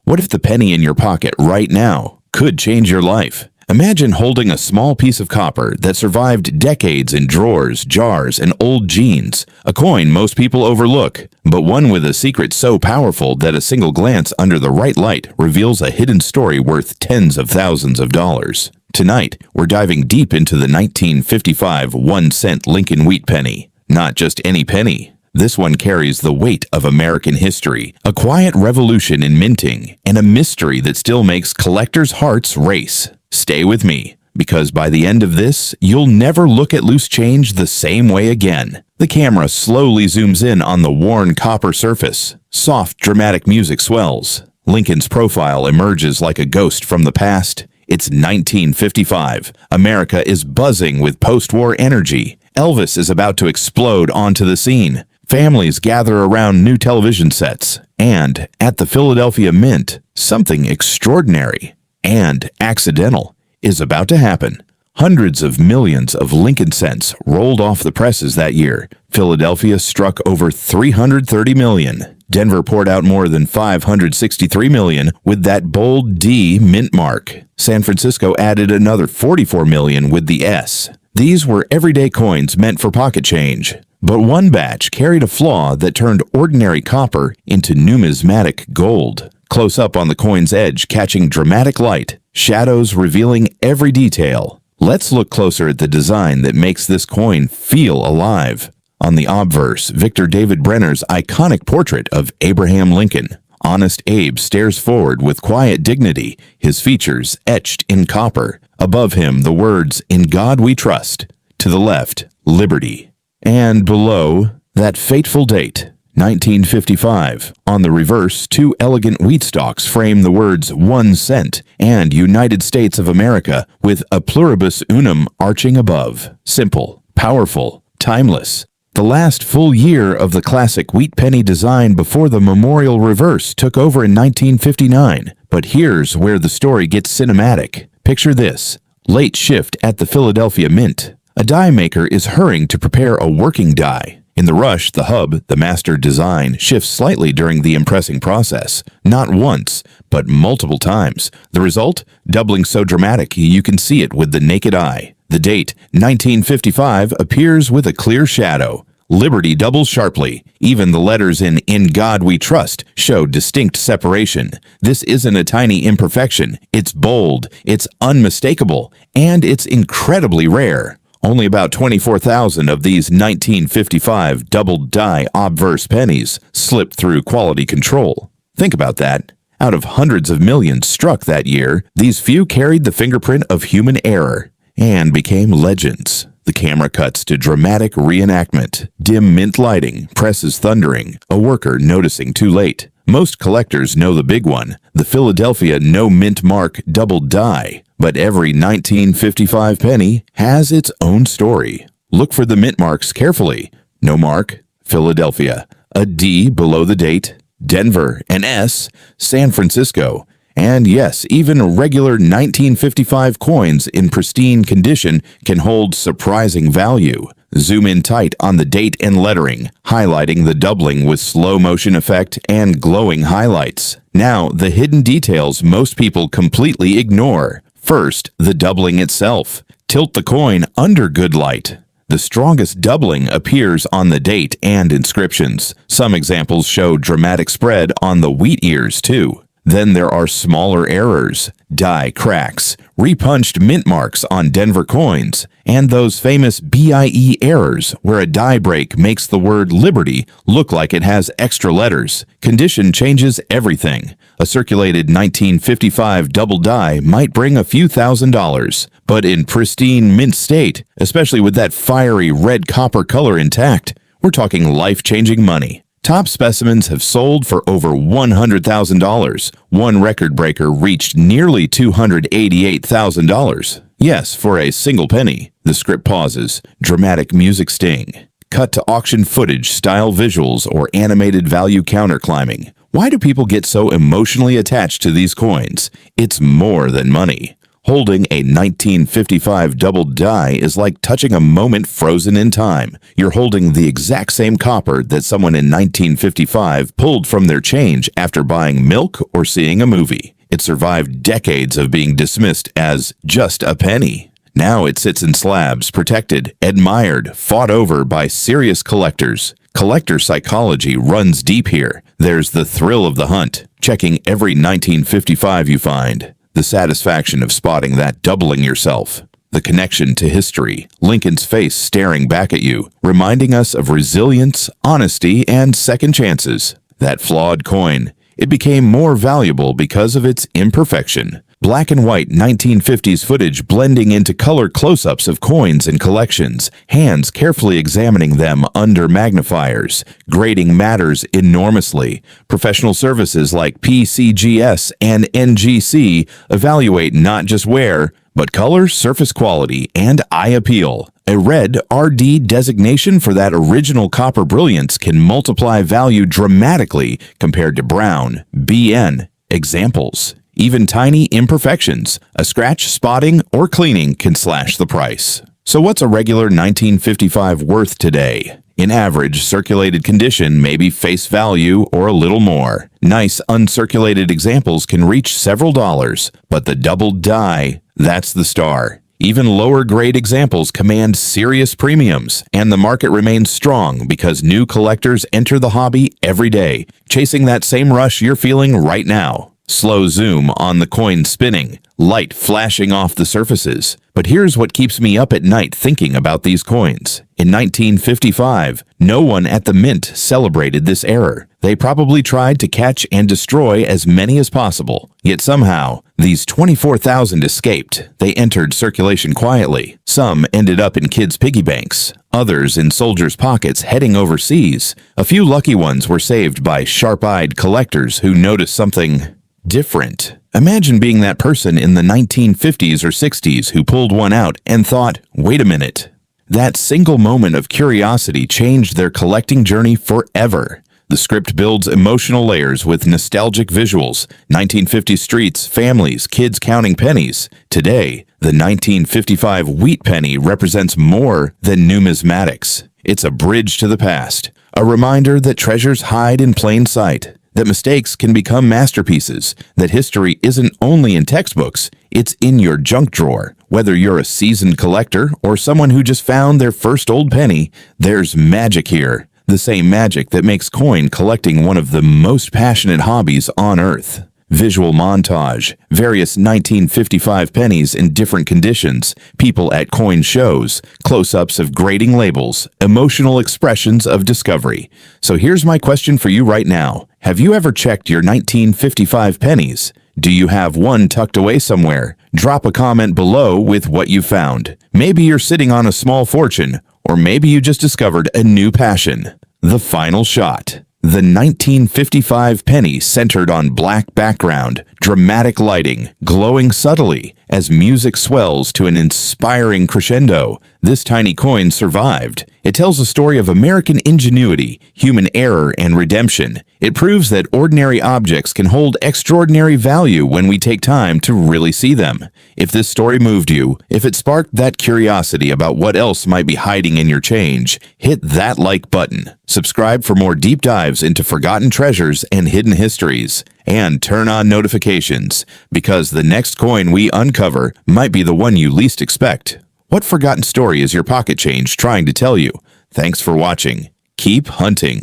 What if the penny in your pocket right now could change your life? Imagine holding a small piece of copper that survived decades in drawers, jars, and old jeans, a coin most people overlook, but one with a secret so powerful that a single glance under the right light reveals a hidden story worth tens of thousands of dollars. Tonight, we're diving deep into the 1955 1-cent Lincoln wheat penny. Not just any penny. This one carries the weight of American history, a quiet revolution in minting, and a mystery that still makes collectors' hearts race. Stay with me, because by the end of this, you'll never look at loose change the same way again. The camera slowly zooms in on the worn copper surface. Soft, dramatic music swells. Lincoln's profile emerges like a ghost from the past. It's 1955. America is buzzing with post-war energy. Elvis is about to explode onto the scene. Families gather around new television sets. And at the Philadelphia Mint, something extraordinary and accidental is about to happen. Hundreds of millions of Lincoln cents rolled off the presses that year. Philadelphia struck over 330 million. Denver poured out more than 563 million with that bold D mint mark. San Francisco added another 44 million with the S. These were everyday coins meant for pocket change. But one batch carried a flaw that turned ordinary copper into numismatic gold. Close up on the coin's edge, catching dramatic light, shadows revealing every detail. Let's look closer at the design that makes this coin feel alive. On the obverse, Victor David Brenner's iconic portrait of Abraham Lincoln. Honest Abe stares forward with quiet dignity, his features etched in copper. Above him, the words, "In God We Trust." To the left, Liberty. And below, that fateful date, 1955. On the reverse, two elegant wheat stalks frame the words 1 cent and United States of America with a pluribus unum arching above. Simple, powerful, timeless. The last full year of the classic wheat penny design before the memorial reverse took over in 1959. But here's where the story gets cinematic. Picture this. Late shift at the Philadelphia Mint. A die maker is hurrying to prepare a working die. In the rush, the hub, the master design, shifts slightly during the impressing process. Not once, but multiple times. The result? Doubling so dramatic you can see it with the naked eye. The date, 1955, appears with a clear shadow. Liberty doubles sharply. Even the letters in God We Trust show distinct separation. This isn't a tiny imperfection. It's bold, it's unmistakable, and it's incredibly rare. Only about 24,000 of these 1955 doubled die obverse pennies slipped through quality control. Think about that. Out of hundreds of millions struck that year, these few carried the fingerprint of human error and became legends. The camera cuts to dramatic reenactment. Dim mint lighting, presses thundering, a worker noticing too late. Most collectors know the big one, the Philadelphia no mint mark doubled die. But every 1955 penny has its own story. Look for the mint marks carefully. No mark, Philadelphia. A D below the date, Denver. An S, San Francisco. And yes, even regular 1955 coins in pristine condition can hold surprising value. Zoom in tight on the date and lettering, highlighting the doubling with slow motion effect and glowing highlights. Now, the hidden details most people completely ignore. First, the doubling itself. Tilt the coin under good light. The strongest doubling appears on the date and inscriptions. Some examples show dramatic spread on the wheat ears, too. Then there are smaller errors, die cracks, repunched mint marks on Denver coins, and those famous BIE errors where a die break makes the word Liberty look like it has extra letters. Condition changes everything. A circulated 1955 double die might bring a few $1,000s, but in pristine mint state, especially with that fiery red copper color intact, we're talking life-changing money. Top specimens have sold for over $100,000. One record breaker reached nearly $288,000. Yes, for a single penny. The script pauses. Dramatic music sting. Cut to auction footage, style visuals, or animated value counter climbing. Why do people get so emotionally attached to these coins? It's more than money. Holding a 1955 doubled die is like touching a moment frozen in time. You're holding the exact same copper that someone in 1955 pulled from their change after buying milk or seeing a movie. It survived decades of being dismissed as just a penny. Now it sits in slabs, protected, admired, fought over by serious collectors. Collector psychology runs deep here. There's the thrill of the hunt, checking every 1955 you find. The satisfaction of spotting that doubling yourself. The connection to history, Lincoln's face staring back at you, reminding us of resilience, honesty, and second chances. That flawed coin, it became more valuable because of its imperfection. Black and white 1950s footage blending into color close-ups of coins and collections, hands carefully examining them under magnifiers. Grading matters enormously. Professional services like PCGS and NGC evaluate not just wear, but color, surface quality, and eye appeal. A red RD designation for that original copper brilliance can multiply value dramatically compared to brown BN. Examples. Even tiny imperfections, a scratch, spotting, or cleaning can slash the price. So what's a regular 1955 worth today? In average circulated condition, maybe face value or a little more. Nice uncirculated examples can reach several dollars, but the doubled die, that's the star. Even lower grade examples command serious premiums, and the market remains strong because new collectors enter the hobby every day, chasing that same rush you're feeling right now. Slow zoom on the coin spinning, light flashing off the surfaces. But here's what keeps me up at night thinking about these coins. In 1955, no one at the mint celebrated this error. They probably tried to catch and destroy as many as possible. Yet somehow, these 24,000 escaped. They entered circulation quietly. Some ended up in kids' piggy banks. Others in soldiers' pockets heading overseas. A few lucky ones were saved by sharp-eyed collectors who noticed something different. Imagine being that person in the 1950s or 60s who pulled one out and thought, wait a minute. That single moment of curiosity changed their collecting journey forever. The script builds emotional layers with nostalgic visuals, 1950s streets, families, kids counting pennies. Today, the 1955 wheat penny represents more than numismatics. It's a bridge to the past, a reminder that treasures hide in plain sight, that mistakes can become masterpieces, that history isn't only in textbooks, it's in your junk drawer. Whether you're a seasoned collector or someone who just found their first old penny, there's magic here. The same magic that makes coin collecting one of the most passionate hobbies on Earth. Visual montage, various 1955 pennies in different conditions, people at coin shows, close-ups of grading labels, emotional expressions of discovery. So here's my question for you right now. Have you ever checked your 1955 pennies? Do you have one tucked away somewhere? Drop a comment below with what you found. Maybe you're sitting on a small fortune, or maybe you just discovered a new passion. The final shot. The 1955 penny centered on black background, dramatic lighting, glowing subtly as music swells to an inspiring crescendo. This tiny coin survived. It tells a story of American ingenuity, human error, and redemption. It proves that ordinary objects can hold extraordinary value when we take time to really see them. If this story moved you, if it sparked that curiosity about what else might be hiding in your change, hit that like button. Subscribe for more deep dives into forgotten treasures and hidden histories. And turn on notifications, because the next coin we uncover might be the one you least expect. What forgotten story is your pocket change trying to tell you? Thanks for watching. Keep hunting.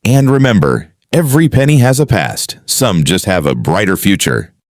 And remember, every penny has a past. Some just have a brighter future.